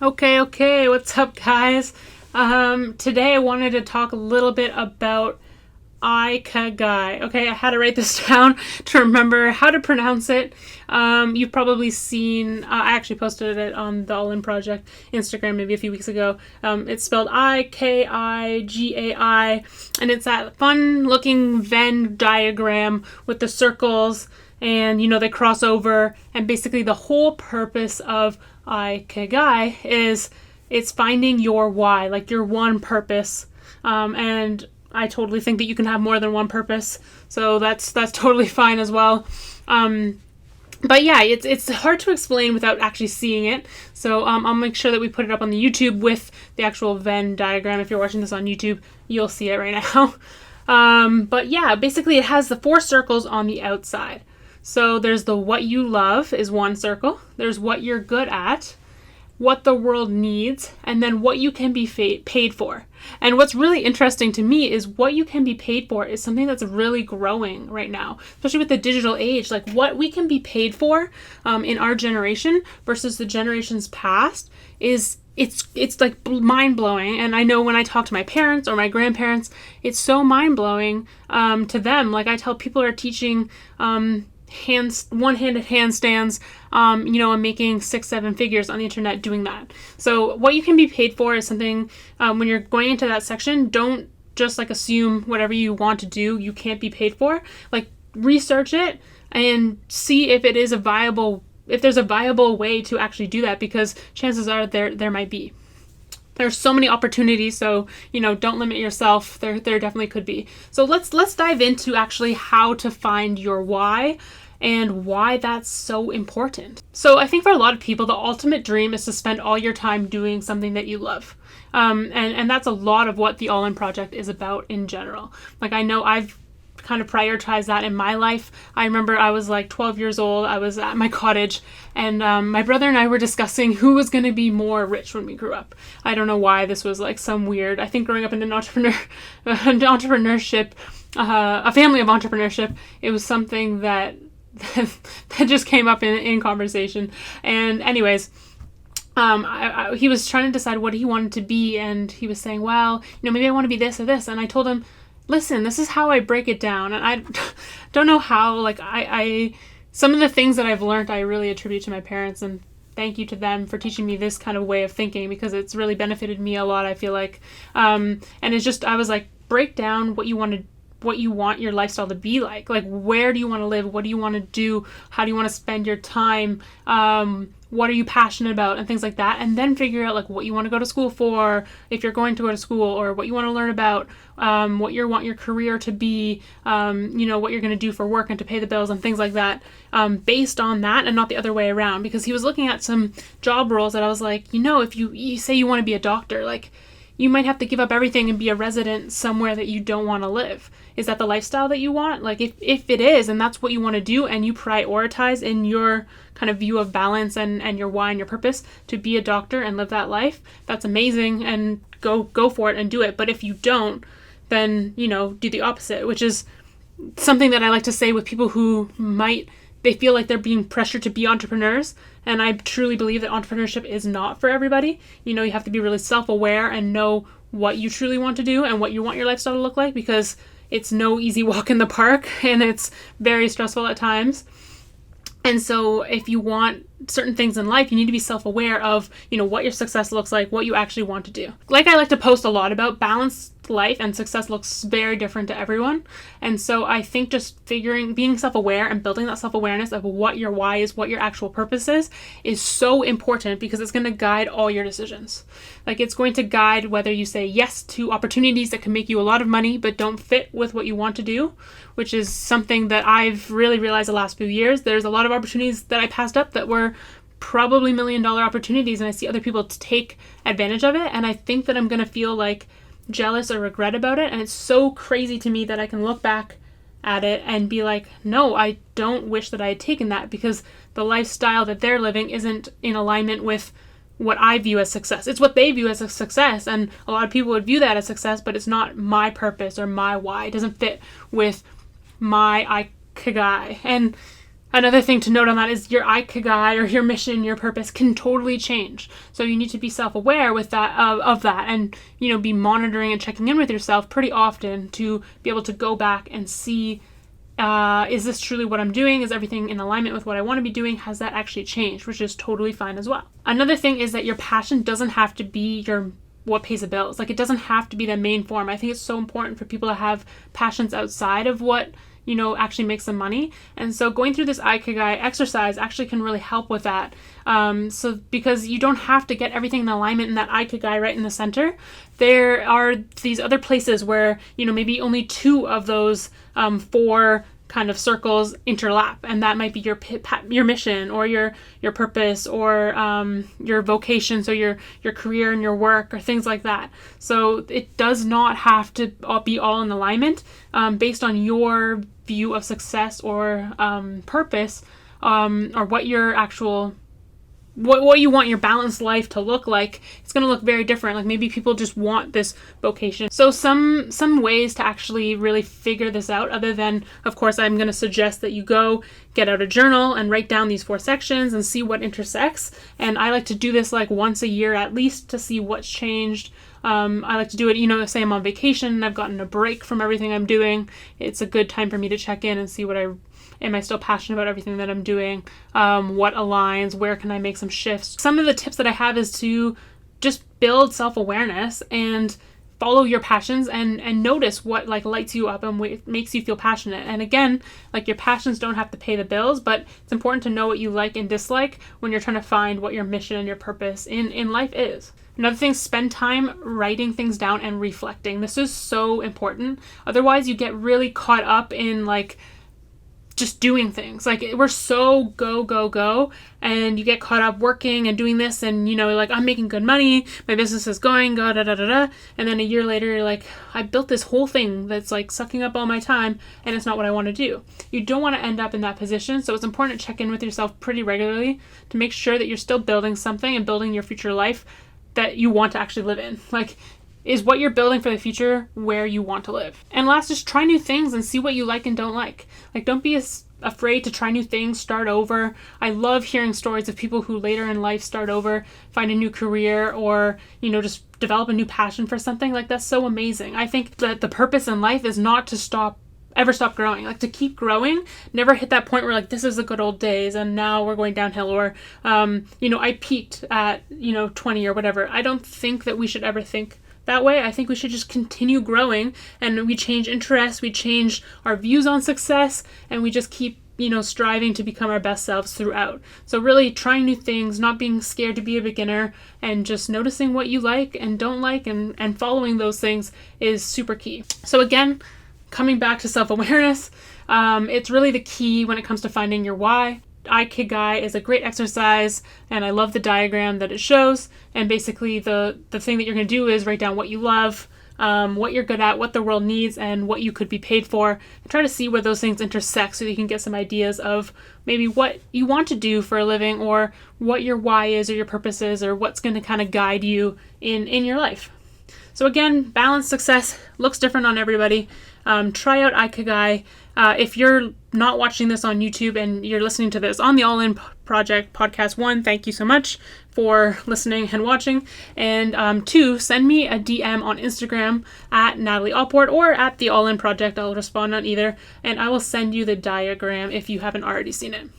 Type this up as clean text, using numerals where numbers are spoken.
Okay, what's up, guys? Today I wanted to talk a little bit about Ikigai. Okay, I had to write this down to remember how to pronounce it. You've probably seen, I actually posted it on the All In Project Instagram maybe a few weeks ago. It's spelled Ikigai, and it's that fun looking Venn diagram with the circles and they cross over, and basically the whole purpose of Ikigai is it's finding your why, like your one purpose. And I totally think that you can have more than one purpose, so that's totally fine as well. But yeah, it's hard to explain without actually seeing it. So I'll make sure that we put it up on the YouTube with the actual Venn diagram. If you're watching this on YouTube, you'll see it right now. But yeah, basically it has the four circles on the outside. So there's the what you love is one circle. There's what you're good at, what the world needs, and then what you can be paid for. And what's really interesting to me is what you can be paid for is something that's really growing right now, especially with the digital age. Like what we can be paid for in our generation versus the generations past is it's like mind-blowing. And I know when I talk to my parents or my grandparents, it's so mind-blowing to them. Like I tell people are teaching one-handed handstands, and making 6-7 figures on the internet doing that. So what you can be paid for is something, when you're going into that section, don't just like assume whatever you want to do you can't be paid for. Like research it and see if there's a viable way to actually do that, because chances are there might be. There's so many opportunities, so don't limit yourself. There definitely could be. So let's dive into actually how to find your why and why that's so important. So I think for a lot of people, the ultimate dream is to spend all your time doing something that you love. And that's a lot of what the All In Project is about in general. Like I know I've kind of prioritize that in my life. I remember I was like 12 years old. I was at my cottage, and my brother and I were discussing who was going to be more rich when we grew up. I don't know why this was like some weird. I think growing up in an entrepreneurship, a family of entrepreneurship, it was something that just came up in conversation. And anyways, he was trying to decide what he wanted to be, and he was saying, well, maybe I want to be this or this. And I told him, listen, this is how I break it down. And I don't know how, like I some of the things that I've learned, I really attribute to my parents, and thank you to them for teaching me this kind of way of thinking, because it's really benefited me a lot, I feel like. And it's just, I was like, break down what you want your lifestyle to be like. Like, where do you want to live? What do you want to do? How do you want to spend your time? What are you passionate about, and things like that. And then figure out like what you want to go to school for, if you're going to go to school, or what you want to learn about, what you want your career to be, what you're going to do for work and to pay the bills and things like that, based on that, and not the other way around. Because he was looking at some job roles that I was like, if you say you want to be a doctor, like you might have to give up everything and be a resident somewhere that you don't want to live. Is that the lifestyle that you want? Like if it is, and that's what you want to do, and you prioritize in your kind of view of balance and your why and your purpose to be a doctor and live that life, that's amazing, and go for it and do it. But if you don't, then, do the opposite, which is something that I like to say with people who they feel like they're being pressured to be entrepreneurs. And I truly believe that entrepreneurship is not for everybody. You have to be really self-aware and know what you truly want to do and what you want your lifestyle to look like, because it's no easy walk in the park, and it's very stressful at times. And so if you want certain things in life, you need to be self-aware of, what your success looks like, what you actually want to do. Like I like to post a lot about, balanced life and success looks very different to everyone. And so I think just being self-aware and building that self-awareness of what your why is, what your actual purpose is so important, because it's going to guide all your decisions. Like it's going to guide whether you say yes to opportunities that can make you a lot of money but don't fit with what you want to do, which is something that I've really realized the last few years. There's a lot of opportunities that I passed up that were probably $1 million opportunities, and I see other people take advantage of it, and I think that I'm going to feel like jealous or regret about it. And it's so crazy to me that I can look back at it and be like, no, I don't wish that I had taken that, because the lifestyle that they're living isn't in alignment with what I view as success. It's what they view as a success, and a lot of people would view that as success, but it's not my purpose or my why. It doesn't fit with my Ikigai. And Another thing to note on that is your Ikigai, or your mission, your purpose can totally change. So you need to be self-aware with that, of that, and be monitoring and checking in with yourself pretty often to be able to go back and see, is this truly what I'm doing? Is everything in alignment with what I want to be doing? Has that actually changed? Which is totally fine as well. Another thing is that your passion doesn't have to be what pays the bills. Like, it doesn't have to be the main form. I think it's so important for people to have passions outside of what actually makes them money. And so going through this Ikigai exercise actually can really help with that. So because you don't have to get everything in alignment in that Ikigai right in the center, there are these other places where, maybe only 2 of those 4 kind of circles interlap, and that might be your mission, or your purpose, or your vocation, so your career and your work, or things like that. So it does not have to be all in alignment based on your view of success or purpose, or what your actual what you want your balanced life to look like. It's going to look very different. Like, maybe people just want this vocation. So some ways to actually really figure this out, other than, of course, I'm going to suggest that you go get out a journal and write down these 4 sections and see what intersects. And I like to do this like once a year at least to see what's changed. I like to do it, say I'm on vacation and I've gotten a break from everything I'm doing. It's a good time for me to check in and see am I still passionate about everything that I'm doing? What aligns? Where can I make some shifts? Some of the tips that I have is to just build self-awareness and follow your passions, and notice what lights you up and what makes you feel passionate. And again, your passions don't have to pay the bills, but it's important to know what you like and dislike when you're trying to find what your mission and your purpose in life is. Another thing, spend time writing things down and reflecting. This is so important. Otherwise, you get really caught up in just doing things. We're so go, and you get caught up working and doing this, and I'm making good money, my business is going, and then a year later you're like, I built this whole thing that's sucking up all my time, and it's not what I want to do. You don't want to end up in that position, so it's important to check in with yourself pretty regularly to make sure that you're still building something and building your future life that you want to actually live in. Is what you're building for the future where you want to live? And last, just try new things and see what you like and don't like. Don't be afraid to try new things, start over. I love hearing stories of people who later in life start over, find a new career, or, just develop a new passion for something. That's so amazing. I think that the purpose in life is not to ever stop growing, to keep growing, never hit that point where this is the good old days and now we're going downhill, or, I peaked at, 20 or whatever. I don't think that we should ever think that way. I think we should just continue growing, and we change interests, we change our views on success, and we just keep, striving to become our best selves throughout. So really trying new things, not being scared to be a beginner, and just noticing what you like and don't like, and following those things is super key. So again, coming back to self-awareness, it's really the key when it comes to finding your why. Ikigai is a great exercise, and I love the diagram that it shows. And basically the thing that you're going to do is write down what you love, what you're good at, what the world needs, and what you could be paid for, and try to see where those things intersect so you can get some ideas of maybe what you want to do for a living, or what your why is, or your purpose is, or what's going to kind of guide you in your life. So again, balanced success looks different on everybody. Try out Ikigai. If you're not watching this on YouTube and you're listening to this on the All In Project Podcast 1, thank you so much for listening and watching. And 2, send me a DM on Instagram at Natalie Allport or at the All In Project. I'll respond on either, and I will send you the diagram if you haven't already seen it.